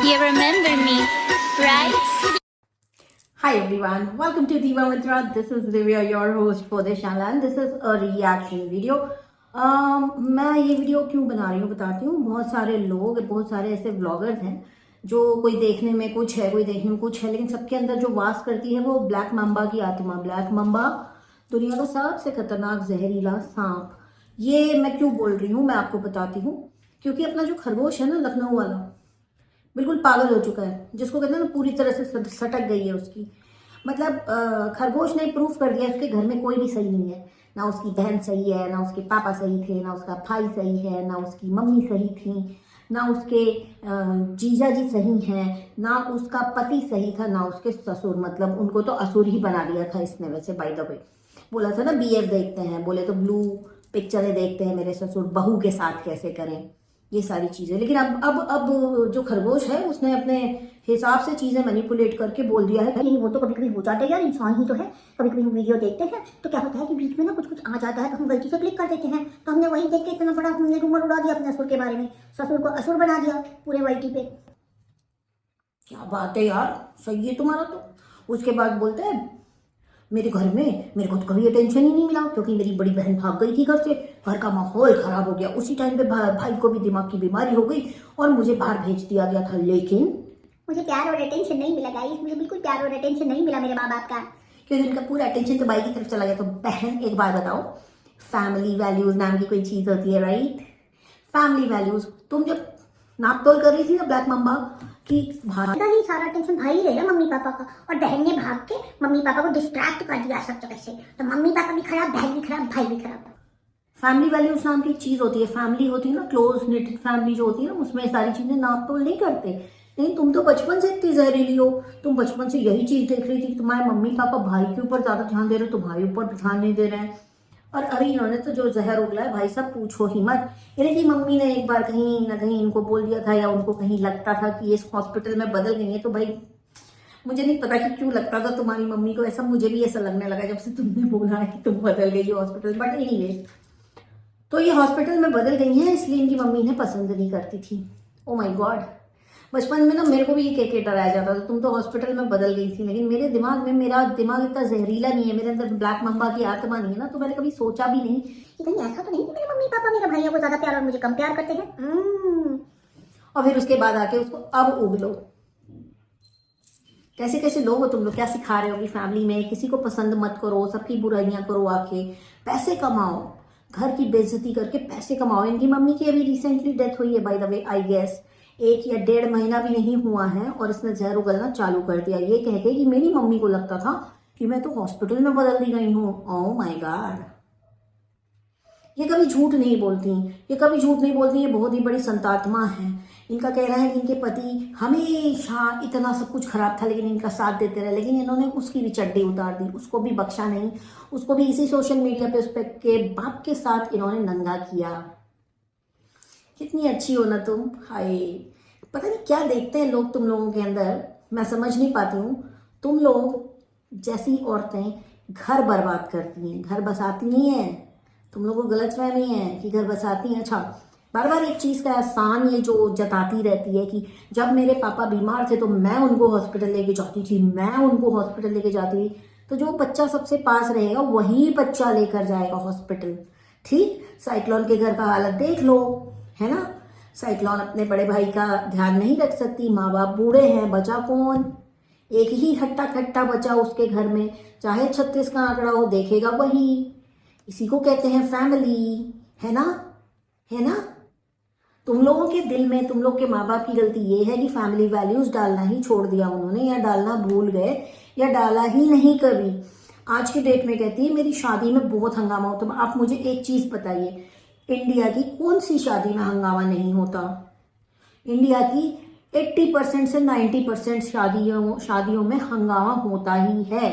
You remember me, right? Hi everyone, welcome to Diva Mitra. This is Divya, your host for this channel, and this is a reaction video. मैं ये video क्यों बना रही हूँ बताती हूँ। बहुत सारे लोग, बहुत सारे ऐसे व्लॉगर्स हैं जो कोई देखने में कुछ है, कोई देखने में कुछ है, लेकिन सबके अंदर जो वास करती है वो ब्लैक मम्बा की आत्मा। ब्लैक मम्बा दुनिया का सबसे खतरनाक जहरीला सांप। ये मैं क्यों बोल रही हूँ मैं आपको बताती हूँ। क्योंकि अपना जो खरगोश है ना, लखनऊ वाला, बिल्कुल पागल हो चुका है, जिसको कहते हैं ना पूरी तरह से सटक गई है उसकी। मतलब खरगोश ने प्रूफ कर दिया उसके घर में कोई भी सही नहीं है। ना उसकी बहन सही है, ना उसके पापा सही थे, ना उसका भाई सही है, ना उसकी मम्मी सही थी, ना उसके जीजा जी सही हैं, ना उसका पति सही था, ना उसके ससुर। मतलब उनको तो असुर ही बना दिया था इसने। वैसे बाय द वे बोला था ना BF देखते हैं, बोले तो ब्लू पिक्चरें देखते हैं मेरे ससुर, बहू के साथ कैसे करें, ये सारी चीजें। लेकिन अब जो खरगोश है उसने अपने हिसाब से चीजें मैनिपुलेट करके बोल दिया है। नहीं, वो तो कभी कभी हो जाता है यार, इंसान ही तो है। कभी कभी हम वीडियो देखते हैं तो क्या होता है कि बीच में ना कुछ कुछ आ जाता है तो हम गलती से क्लिक कर देते हैं। तो हमने वही देख के इतना बड़ा हमने रूमर उड़ा दिया अपने असुर के बारे में, ससुर को असुर बना दिया पूरे वाईटी पे। क्या बात है यार, सही है तुम्हारा तो। उसके बाद बोलते हैं मेरे घर में मेरे को तो कभी अटेंशन ही नहीं मिला, क्योंकि मेरी बड़ी बहन भाग गई थी घर से, घर का माहौल खराब हो गया। उसी टाइम पे भाई को भी दिमाग की बीमारी हो गई और मुझे बाहर भेज दिया गया था। लेकिन मुझे प्यार और अटेंशन नहीं मिला गाइस, मुझे बिल्कुल प्यार और अटेंशन नहीं मिला मेरे माँ बाप का, क्योंकि उनका पूरा अटेंशन तो भाई की तरफ चला गया। तो बहन एक बात बताओ, फैमिली वैल्यूज नाम की कोई चीज होती है, राइट? फैमिली वैल्यूज तुम जब नाप तोल कर रही थी ना ब्लैक मम्बा की, ही सारा टेंशन भाई रहेगा मम्मी पापा का, और बहन ने भाग के मम्मी पापा को डिस्ट्रैक्ट कर दिया सब जगह से। तो मम्मी पापा भी खराब, बहन भी खराब, भाई भी खराब। फैमिली वैल्यूज नाम की चीज होती है। फैमिली होती है ना, क्लोज निटेड फैमिली जो होती है ना, उसमें सारी चीजें नाप तोल नहीं करते। लेकिन तुम तो बचपन से इतनी जहरीली हो, तुम बचपन से यही चीज देख रही थी कि तुम्हारे मम्मी पापा भाई के ऊपर ज्यादा ध्यान दे रहे हो, तुम्हारे ऊपर ध्यान नहीं दे रहे हैं। और अरे इन्होंने तो जो जहर उगला है भाई साहब, पूछो ही मत। इनकी मम्मी ने एक बार कहीं ना कहीं इनको बोल दिया था, या उनको कहीं लगता था कि इस हॉस्पिटल में बदल गई है। तो भाई मुझे नहीं पता कि क्यों लगता था तुम्हारी मम्मी को ऐसा, मुझे भी ऐसा लगने लगा जब से तुमने बोला है कि तुम बदल गई हो हॉस्पिटल। बट एनीवे, तो ये हॉस्पिटल में बदल गई हैं, इसलिए इनकी मम्मी ने पसंद नहीं करती थी। ओ माय गॉड, बचपन में ना मेरे को भी ये कह डराया जाता था तुम तो हॉस्पिटल में बदल गई थी। लेकिन मेरे दिमाग में, मेरा दिमाग इतना जहरीला नहीं है, मेरे अंदर ब्लैक मम्बा की आत्मा नहीं है ना, तो मैंने कभी सोचा भी नहीं कि कहीं ऐसा तो नहीं कि मेरे मम्मी पापा मेरे भाइयों को ज्यादा प्यार और मुझे कम प्यार करते हैं। और फिर उसके बाद आके उसको अब उगलो। कैसे कैसे लोग हो तुम लोग, क्या सिखा रहे हो कि फैमिली में किसी को पसंद मत करो, सबकी बुराइयां करो, आके पैसे कमाओ, घर की बेइज्जती करके पैसे कमाओ। इनकी मम्मी की अभी रिसेंटली डेथ हुई है by the way, I guess 1 या 1.5 महीना भी नहीं हुआ है, और इसने जहर उगलना चालू कर दिया ये कह के कि मेरी मम्मी को लगता था कि मैं तो हॉस्पिटल में बदल दी गई हूँ। ओह माय गॉड, ये कभी झूठ नहीं बोलती, ये कभी झूठ नहीं बोलती, ये बहुत ही बड़ी संतात्मा है। इनका कहना है कि इनके पति हमेशा इतना सब कुछ खराब था लेकिन इनका साथ देते रहे, लेकिन इन्होंने उसकी भी चड्डी उतार दी, उसको भी बख्शा नहीं, उसको भी इसी सोशल मीडिया पे उस के बाप के साथ इन्होंने नंगा किया। कितनी अच्छी हो ना तुम, हाय। पता नहीं क्या देखते हैं लोग तुम लोगों के अंदर, मैं समझ नहीं पाती हूँ। तुम लोग जैसी औरतें घर बर्बाद करती हैं, घर बसाती नहीं है। तुम लोगों को गलतफहमी है कि घर बसाती हैं। अच्छा, बार बार एक चीज का एहसान ये जो जताती रहती है कि जब मेरे पापा बीमार थे तो मैं उनको हॉस्पिटल लेके जाती थी, मैं उनको हॉस्पिटल लेके जाती थी। तो जो बच्चा सबसे पास रहेगा वही बच्चा लेकर जाएगा हॉस्पिटल, ठीक? साइक्लोन के घर का हालत देख लो, है ना? साइक्लोन अपने बड़े भाई का ध्यान नहीं रख सकती, माँ बाप बूढ़े हैं, बचा कौन? एक ही हट्टा खट्टा बचा उसके घर में, चाहे 36 का आंकड़ा हो, देखेगा वही। इसी को कहते हैं फैमिली, है ना? है ना? तुम लोगों के दिल में, तुम लोग के माँ बाप की गलती ये है कि फैमिली वैल्यूज डालना ही छोड़ दिया उन्होंने, या डालना भूल गए, या डाला ही नहीं कभी। आज के डेट में कहती है मेरी शादी में बहुत हंगामा होता। तो आप मुझे एक चीज बताइए, इंडिया की कौन सी शादी में हंगामा नहीं होता? इंडिया की 80% से 90% शादियों में हंगामा होता ही है,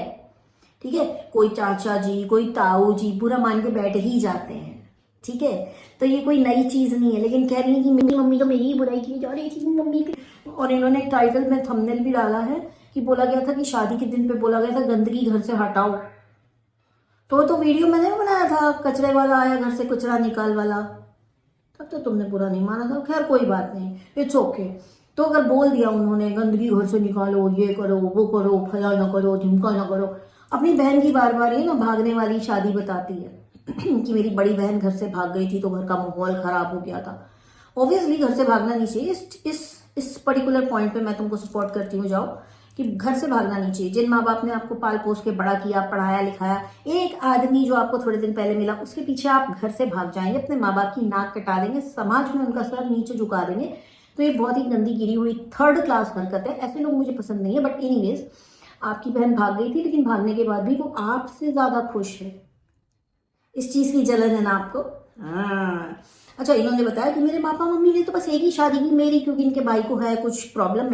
ठीक है? कोई चाचा जी, कोई ताऊ जी बुरा मान के बैठ ही जाते हैं, ठीक है? तो ये कोई नई चीज नहीं है। लेकिन कह रही है कि मेरी मम्मी तो मेरी ही बुराई की जा रही थी मम्मी की। और इन्होंने टाइटल में थंबनेल भी डाला है कि बोला गया था कि शादी के दिन पे बोला गया था गंदगी घर से हटाओ। तो वीडियो मैंने बनाया था, कचरे वाला आया घर से कचरा निकाल वाला, तब तो तुमने बुरा नहीं माना था। खैर कोई बात नहीं, इट्स ओके। तो अगर बोल दिया उन्होंने गंदगी घर से निकालो, ये करो, वो करो, फला ना करो, ढिमका ना करो, अपनी बहन की बार बार ये ना भागने वाली शादी बताती है कि मेरी बड़ी बहन घर से भाग गई थी तो घर का माहौल खराब हो गया था। ऑब्वियसली घर से भागना नहीं चाहिए। इस पर्टिकुलर पॉइंट पे मैं तुमको सपोर्ट करती हूँ, जाओ कि घर से भागना नहीं चाहिए। जिन माँ बाप ने आपको पाल पोस के बड़ा किया, पढ़ाया लिखाया, एक आदमी जो आपको थोड़े दिन पहले मिला उसके पीछे आप घर से भाग जाएंगे, अपने माँ बाप की नाक कटा देंगे, समाज में उनका सर नीचे झुका देंगे, तो ये बहुत ही गंदी गिरी हुई थर्ड क्लास हरकत है। ऐसे लोग मुझे पसंद नहीं है। बट एनीवेज, आपकी बहन भाग गई थी, लेकिन भागने के बाद भी वो आपसे ज्यादा खुश है। इस चीज की जलन है ना आपको? हाँ। अच्छा, इन्होंने बताया कि मेरे पापा मम्मी ने तो बस एक ही शादी की मेरी, क्योंकि इनके भाई को है कुछ प्रॉब्लम,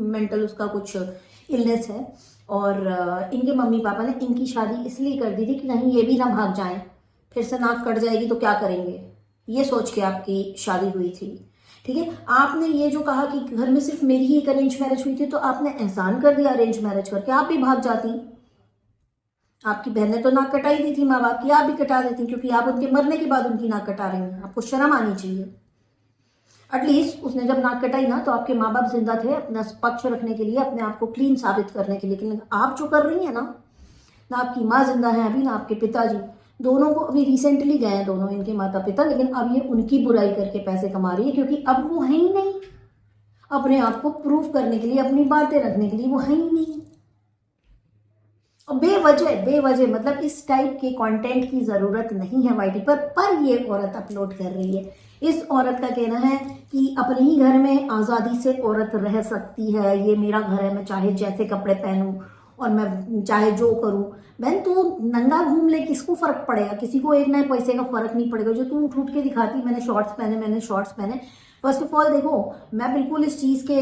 मेंटल उसका कुछ इलनेस है, और इनके मम्मी पापा ने इनकी शादी इसलिए कर दी थी कि नहीं ये भी ना भाग जाएं, फिर से नाक कट जाएगी तो क्या करेंगे, ये सोच के आपकी शादी हुई थी। ठीक है, आपने ये जो कहा कि घर में सिर्फ मेरी ही एक अरेंज मैरिज हुई थी, तो आपने एहसान कर दिया अरेंज मैरिज करके, आप भी भाग जाती। आपकी बहन ने तो नाक कटाई दी थी माँ बाप की, आप भी कटा देती, क्योंकि आप उनके मरने के बाद उनकी नाक कटा रही हैं। आपको शर्म आनी चाहिए। एटलीस्ट उसने जब नाक कटाई ना, तो आपके माँ बाप जिंदा थे अपना पक्ष रखने के लिए, अपने आप को क्लीन साबित करने के लिए। लेकिन आप जो कर रही है ना आपकी माँ जिंदा है अभी, ना आपके पिताजी, दोनों को अभी रिसेंटली गए हैं दोनों इनके माता पिता, लेकिन अब ये उनकी बुराई करके पैसे कमा रही है, क्योंकि अब वो है ही नहीं। अपने आप को प्रूव करने के लिए, अपनी बातें रखने के लिए वो है ही नहीं। और बेवजह मतलब इस टाइप के कंटेंट की जरूरत नहीं है वाईटी पर ये औरत अपलोड कर रही है। इस औरत का कहना है कि अपने ही घर में आजादी से औरत रह सकती है, ये मेरा घर है, मैं चाहे जैसे कपड़े पहनूं और मैं चाहे जो करूं। बहन, तू नंगा घूम ले, किसको फर्क पड़ेगा? किसी को एक नए पैसे का फर्क नहीं पड़ेगा। जो तू उठ के दिखाती मैंने शॉर्ट्स पहने, फर्स्ट ऑफ ऑल देखो, मैं बिल्कुल इस चीज के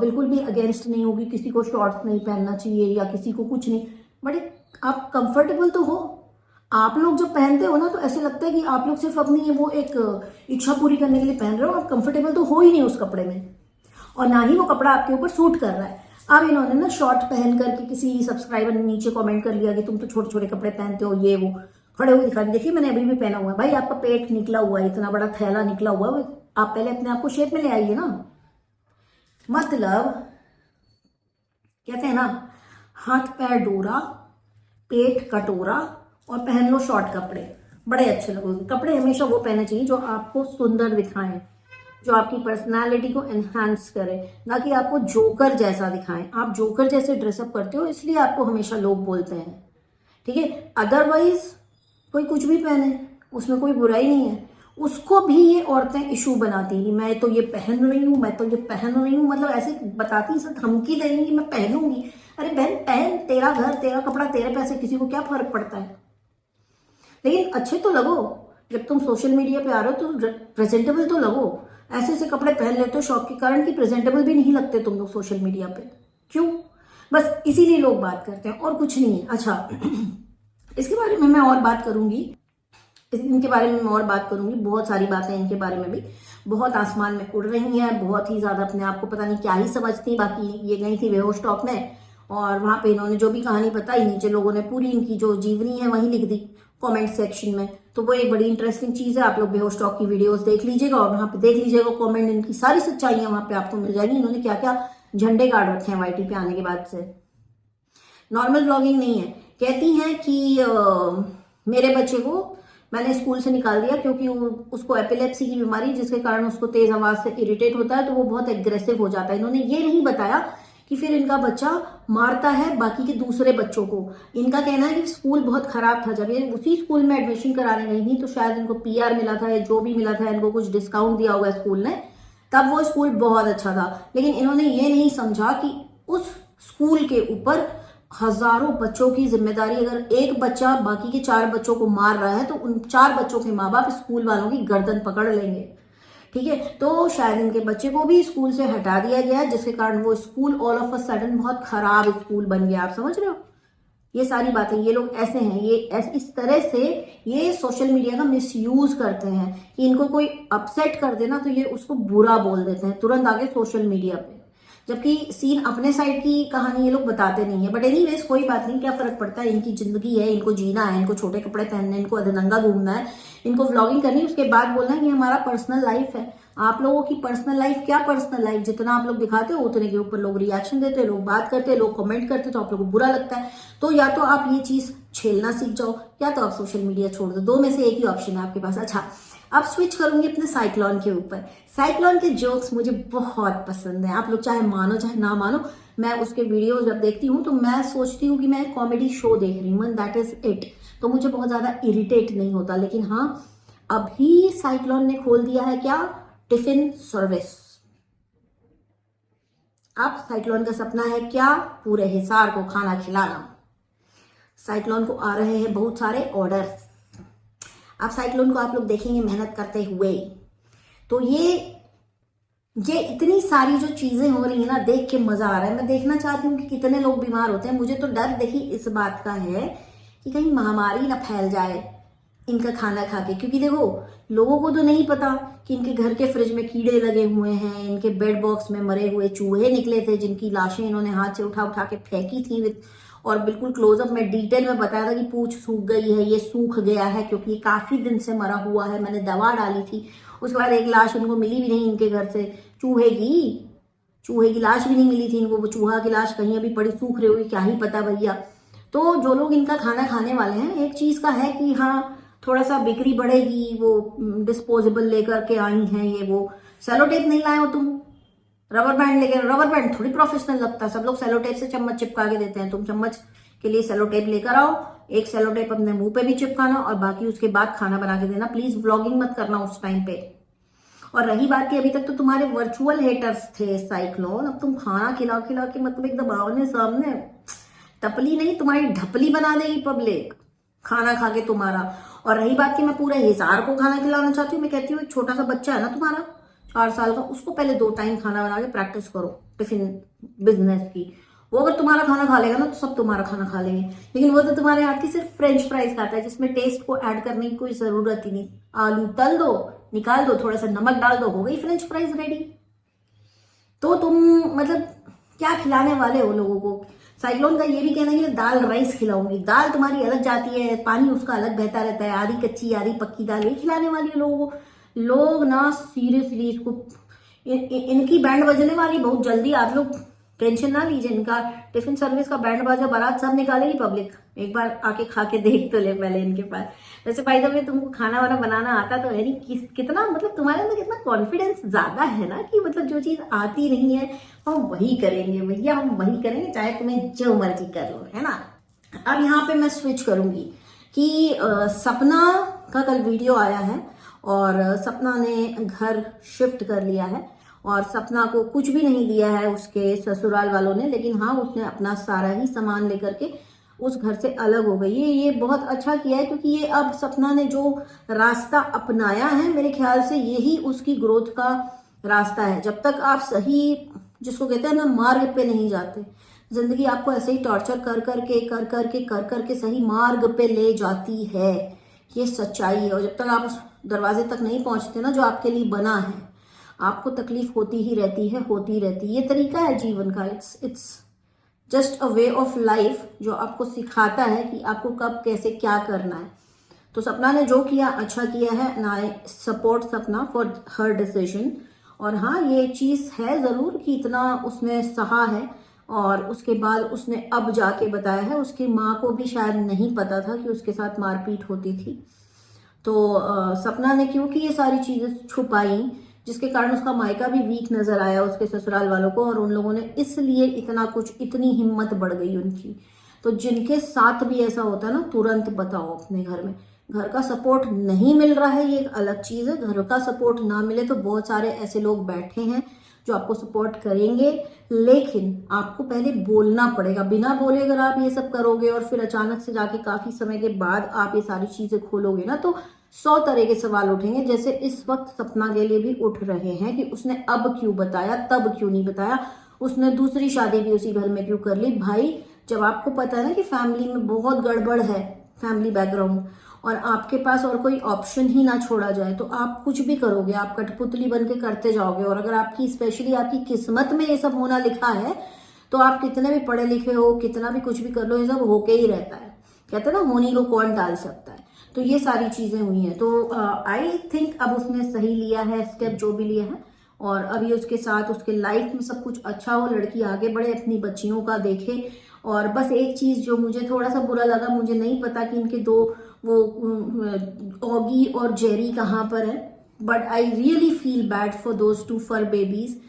बिल्कुल भी अगेंस्ट नहीं होगी, किसी को शॉर्ट्स नहीं पहनना चाहिए या किसी को कुछ नहीं, बट आप कंफर्टेबल तो हो। आप लोग जब पहनते हो ना, तो ऐसे लगता है कि आप लोग सिर्फ अपनी वो एक इच्छा पूरी करने के लिए पहन रहे हो, आप कंफर्टेबल तो हो ही नहीं उस कपड़े में, और ना ही वो कपड़ा आपके ऊपर सूट कर रहा है। अब इन्होंने ना शॉर्ट पहन करके किसी सब्सक्राइबर ने नीचे कमेंट कर लिया कि तुम तो छोटे छोटे कपड़े पहनते हो, ये वो, खड़े हुए दिखा, देखिए मैंने अभी भी पहना हुआ है। भाई, आपका पेट निकला हुआ है, इतना बड़ा थैला निकला हुआ है, आप पहले अपने आप को शेप में ले आइए ना। मतलब कहते हैं ना, हाथ पैर डोरा, पेट कटोरा, और पहन लो शॉर्ट कपड़े, बड़े अच्छे लगोगे। कपड़े हमेशा वो पहनने चाहिए जो आपको सुंदर दिखाएं, जो आपकी पर्सनालिटी को एनहांस करे, ना कि आपको जोकर जैसा दिखाएं। आप जोकर जैसे ड्रेसअप करते हो, इसलिए आपको हमेशा लोग बोलते हैं। ठीक है, अदरवाइज कोई कुछ भी पहने, उसमें कोई बुराई नहीं है। उसको भी ये औरतें इशू बनाती हैं, मैं तो ये पहन रही हूँ, मैं तो ये पहन रही हूँ, मतलब ऐसे बताती, सब धमकी दे रही कि मैं पहनूंगी। अरे बहन, पहन, तेरा घर, तेरा कपड़ा, तेरे पैसे, किसी को क्या फर्क पड़ता है? लेकिन अच्छे तो लगो। जब तुम सोशल मीडिया पे आ रहे हो तो प्रेजेंटेबल तो लगो। ऐसे ऐसे कपड़े पहन लेते हो शौक के कारण कि प्रेजेंटेबल भी नहीं लगते तुम लोग सोशल मीडिया पे। क्यों? बस इसीलिए लोग बात करते हैं, और कुछ नहीं है। अच्छा, इसके बारे में मैं और बात करूंगी, इनके बारे में मैं और बात करूंगी। बहुत सारी बातें इनके बारे में भी बहुत आसमान में उड़ रही हैं, बहुत ही ज्यादा अपने आप को पता नहीं क्या ही समझती। बाकी ये गई थी बेहोश टॉप में, और वहां पे इन्होंने जो भी कहानी बताई, नीचे लोगों ने पूरी इनकी जो जीवनी है वही लिख दी कमेंट सेक्शन में। तो वो एक बड़ी इंटरेस्टिंग चीज है। आप लोग बेहोश टॉक की वीडियोस देख लीजिएगा, और वहां पे देख लीजिएगा कमेंट, इनकी सारी सच्चाइयां वहां पे आपको मिल जाएगी। इन्होंने क्या क्या झंडे गाड़ रखे हैं वाईटी पे आने के बाद से। नॉर्मल ब्लॉगिंग नहीं है। कहती हैं कि मेरे बच्चे को मैंने स्कूल से निकाल दिया क्योंकि उसको एपिलेप्सी की बीमारी, जिसके कारण उसको तेज आवाज से इरिटेट होता है, तो वो बहुत एग्रेसिव हो जाता है। इन्होंने ये नहीं बताया कि फिर इनका बच्चा मारता है बाकी के दूसरे बच्चों को। इनका कहना है कि स्कूल बहुत खराब था, जब ये उसी स्कूल में एडमिशन कराने गई थी तो शायद इनको पीआर मिला था या जो भी मिला था, इनको कुछ डिस्काउंट दिया होगा स्कूल ने, तब वो स्कूल बहुत अच्छा था। लेकिन इन्होंने ये नहीं समझा कि उस स्कूल के ऊपर हजारों बच्चों की जिम्मेदारी। अगर एक बच्चा बाकी के 4 बच्चों को मार रहा है तो उन 4 बच्चों के माँ बाप स्कूल वालों की गर्दन पकड़ लेंगे। ठीक है, तो शायद इनके बच्चे को भी स्कूल से हटा दिया गया है, जिसके कारण वो school all of a sudden बहुत खराब स्कूल बन गया। आप समझ रहे हो? ये सारी बातें, ये लोग ऐसे हैं, ये इस तरह से ये सोशल मीडिया का मिसयूज करते हैं कि इनको कोई अपसेट कर देना तो ये उसको बुरा बोल देते हैं तुरंत आगे सोशल मीडिया पे, जबकि सीन अपने साइड की कहानी ये लोग बताते नहीं है। बट एनीवेज, कोई बात नहीं, क्या फर्क पड़ता है, इनकी जिंदगी है, इनको जीना है, इनको छोटे कपड़े पहनने, इनको अधनंगा घूमना है, इनको व्लॉगिंग करनी है, उसके बाद बोलना है कि हमारा पर्सनल लाइफ है। आप लोगों की पर्सनल लाइफ, क्या पर्सनल लाइफ, जितना आप लोग दिखाते हो उतने के ऊपर लोग रिएक्शन देते हैं, लोग बात करते हैं, लोग कमेंट करते हैं, तो आप लोगों को बुरा लगता है। तो या तो आप ये चीज झेलना सीख जाओ, या तो आप सोशल मीडिया छोड़ दो, दो में से एक ही ऑप्शन है आपके पास। अच्छा, अब स्विच करूंगी अपने साइक्लोन के ऊपर। साइक्लोन के जोक्स मुझे बहुत पसंद है, आप लोग चाहे मानो चाहे ना मानो। मैं उसके वीडियो जब देखती हूँ तो मैं सोचती हूँ कि मैं एक कॉमेडी शो देख रही हूँ, दैट इज इट। तो मुझे बहुत ज्यादा इरिटेट नहीं होता। लेकिन हाँ, अभी साइक्लोन ने खोल दिया है क्या, टिफिन सर्विस। अब साइक्लोन का सपना है क्या, पूरे हिसार को खाना खिलाना। साइक्लोन को आ रहे हैं बहुत सारे ऑर्डर्स। अब साइक्लोन को आप लोग देखेंगे मेहनत करते हुए। तो ये इतनी सारी जो चीजें हो रही है ना, देख के मजा आ रहा है। मैं देखना चाहती हूँ कि कितने लोग बीमार होते हैं। मुझे तो डर देखिए इस बात का है कि कहीं महामारी ना फैल जाए इनका खाना खा के। क्योंकि देखो, लोगों को तो नहीं पता कि इनके घर के फ्रिज में कीड़े लगे हुए हैं, इनके बेड बॉक्स में मरे हुए चूहे निकले थे जिनकी लाशें इन्होंने हाथ से उठा उठा के फेंकी थी। और बिल्कुल क्लोजअप में डिटेल में बताया था कि पूंछ सूख गई है, ये सूख गया है क्योंकि ये काफी दिन से मरा हुआ है, मैंने दवा डाली थी। उसके बाद एक लाश इनको मिली भी नहीं इनके घर से, चूहे की लाश भी नहीं मिली थी इनको। वो चूहा की लाश कहीं अभी पड़ी सूख रही होगी, क्या ही पता भैया। तो जो लोग इनका खाना खाने वाले हैं, एक चीज का है कि हाँ, थोड़ा सा बिक्री बढ़ेगी। वो डिस्पोजेबल लेकर के आई हैं, ये वो सेलो टेप नहीं लाए हो तुम, रबर बैंड लेके। रबर बैंड थोड़ी प्रोफेशनल लगता है, सब लोग सेलो टेप से चम्मच चिपका के देते हैं। तुम चम्मच के लिए सेलो टेप लेकर आओ, एक सेलो टेप अपने मुंह पे भी चिपकाना और बाकी उसके बाद खाना बना के देना। प्लीज व्लॉगिंग मत करना उस टाइम पे। और रही बात की, अभी तक तो तुम्हारे वर्चुअल हेटर्स थे साइक्लोन, अब तुम खाना खिला खिला के मतलब एकदम आमने सामने टपली नहीं, तुम्हारी ढपली बना देगी पब्लिक खाना खा के तुम्हारा। और रही बात की, मैं पूरे हिसार को खाना खिलाना चाहती हूँ। मैं कहती हूँ एक छोटा सा बच्चा है ना तुम्हारा 4 साल का, उसको पहले 2 टाइम खाना बना के प्रैक्टिस करो टिफिन बिजनेस की। वो अगर तुम्हारा खाना खा लेगा ना तो सब तुम्हारा खाना खा लेंगे। लेकिन वो तो तुम्हारे हाथ की सिर्फ फ्रेंच फ्राइज खाता है, जिसमें टेस्ट को ऐड करने की कोई जरूरत ही नहीं। आलू तल दो, निकाल दो, थोड़ा सा नमक डाल दो, हो गई फ्रेंच फ्राइज रेडी। तो तुम मतलब क्या खिलाने वाले हो लोगों को। साइक्लोन का ये भी कहना है कि दाल राइस खिलाऊंगी। दाल तुम्हारी अलग जाती है, पानी उसका अलग बहता रहता है, आधी कच्ची आधी पक्की दाल, ये खिलाने वाली है लोगों को। लोग ना सीरियसली इसको इनकी बैंड बजने वाली बहुत जल्दी। आप लोग टेंशन ना लीजिए, इनका टिफिन सर्विस का बैंड बाजा बारात सब निकालेगी पब्लिक। एक बार आके खा के देख तो ले पहले इनके पास। वैसे भाई द वे तुमको खाना वाना बनाना आता तो है नहीं, कितना मतलब तुम्हारे अंदर कितना कॉन्फिडेंस ज्यादा है ना, कि मतलब जो चीज आती नहीं है हम वही करेंगे भैया, हम वही करेंगे चाहे तुम्हें जो मर्जी कर लो, है ना। अब यहाँ पे मैं स्विच करूंगी कि सपना का कल वीडियो आया है और सपना ने घर शिफ्ट कर लिया है और सपना को कुछ भी नहीं दिया है उसके ससुराल वालों ने। लेकिन हाँ, उसने अपना सारा ही सामान लेकर के उस घर से अलग हो गई है। ये बहुत अच्छा किया है, क्योंकि ये अब सपना ने जो रास्ता अपनाया है, मेरे ख्याल से यही उसकी ग्रोथ का रास्ता है। जब तक आप सही, जिसको कहते हैं ना, मार्ग पे नहीं जाते, जिंदगी आपको ऐसे ही टॉर्चर कर करके सही मार्ग पे ले जाती है। ये सच्चाई है। और जब तक आप उस दरवाजे तक नहीं पहुंचते ना जो आपके लिए बना है, आपको तकलीफ होती ही रहती है, होती रहती है। ये तरीका है जीवन का। It's just a way of life जो आपको सिखाता है कि आपको कब कैसे क्या करना है। तो सपना ने जो किया अच्छा किया है, एंड आई सपोर्ट सपना फॉर हर डिसीजन। और हाँ, ये चीज है जरूर कि इतना उसने सहा है और उसके बाद उसने अब जाके बताया है। उसकी माँ को भी शायद नहीं पता था कि उसके साथ मारपीट होती थी। तो सपना ने क्योंकि ये सारी चीजें छुपाई, जिसके कारण उसका मायका भी वीक नजर आया उसके ससुराल वालों को, और उन लोगों ने इसलिए इतनी हिम्मत बढ़ गई उनकी। तो जिनके साथ भी ऐसा होता है ना, तुरंत बताओ अपने घर में। घर का सपोर्ट नहीं मिल रहा है ये एक अलग चीज है, घर का सपोर्ट ना मिले तो बहुत सारे ऐसे लोग बैठे हैं जो आपको सपोर्ट करेंगे, लेकिन आपको पहले बोलना पड़ेगा। बिना बोले अगर आप ये सब करोगे और फिर अचानक से जाके काफी समय के बाद आप ये सारी चीजें खोलोगे ना, तो 100 तरह के सवाल उठेंगे, जैसे इस वक्त सपना के लिए भी उठ रहे हैं कि उसने अब क्यों बताया, तब क्यों नहीं बताया, उसने दूसरी शादी भी उसी घर में क्यों कर ली। भाई, जब आपको पता है ना कि फैमिली में बहुत गड़बड़ है, फैमिली बैकग्राउंड, और आपके पास और कोई ऑप्शन ही ना छोड़ा जाए, तो आप कुछ भी करोगे, आप कठपुतली बन के करते जाओगे। और अगर आपकी स्पेशली आपकी किस्मत में ये सब होना लिखा है, तो आप कितने भी पढ़े लिखे हो, कितना भी कुछ भी कर लो, ये सब होके ही रहता है। कहते हैं ना, होनी को कौन टाल सकता है। तो ये सारी चीजें हुई हैं। तो आई थिंक अब उसने सही लिया है स्टेप जो भी लिया है, और अभी उसके साथ उसके लाइफ में सब कुछ अच्छा हो, लड़की आगे बढ़े, अपनी बच्चियों का देखे। और बस एक चीज जो मुझे थोड़ा सा बुरा लगा, मुझे नहीं पता कि इनके दो वो ऑगी और जेरी कहाँ पर है, but I really feel bad for those two fur babies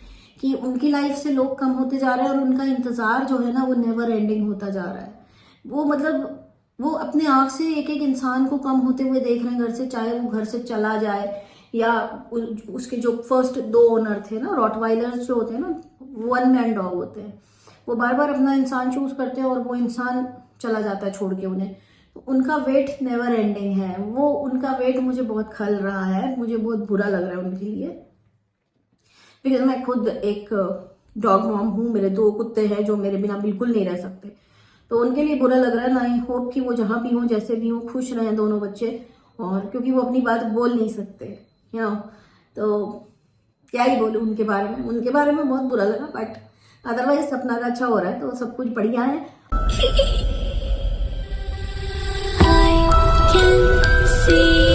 कि उनकी लाइफ से लोग कम होते जा रहे हैं और उनका इंतजार जो है ना वो नेवर एंडिंग होता जा रहा है। वो मतलब वो अपने आँख से एक एक इंसान को कम होते हुए देख रहे हैं घर से, चाहे वो घर से चला जाए या उसके जो फर्स्ट 2 ओनर थे ना, रॉटवाइलर्स जो होते हैं ना, 1 मैन डॉग होते हैं, वो बार बार अपना इंसान चूज करते हैं और वो इंसान चला जाता है छोड़ के उन्हें। तो उनका वेट नेवर एंडिंग है, वो उनका वेट मुझे बहुत खल रहा है, मुझे बहुत बुरा लग रहा है उनके लिए, बिकॉज मैं खुद एक डॉग मॉम हूँ, मेरे 2 कुत्ते हैं जो मेरे बिना बिल्कुल नहीं रह सकते, तो उनके लिए बुरा लग रहा है। आई होप कि वो जहाँ भी हों, जैसे भी हों, खुश रहें दोनों बच्चे, और क्योंकि वो अपनी बात बोल नहीं सकते, यू नो, तो क्या ही बोलूँ उनके बारे में बहुत बुरा लगा, बट अदरवाइज सपना का अच्छा हो रहा है, तो सब कुछ बढ़िया है। I can see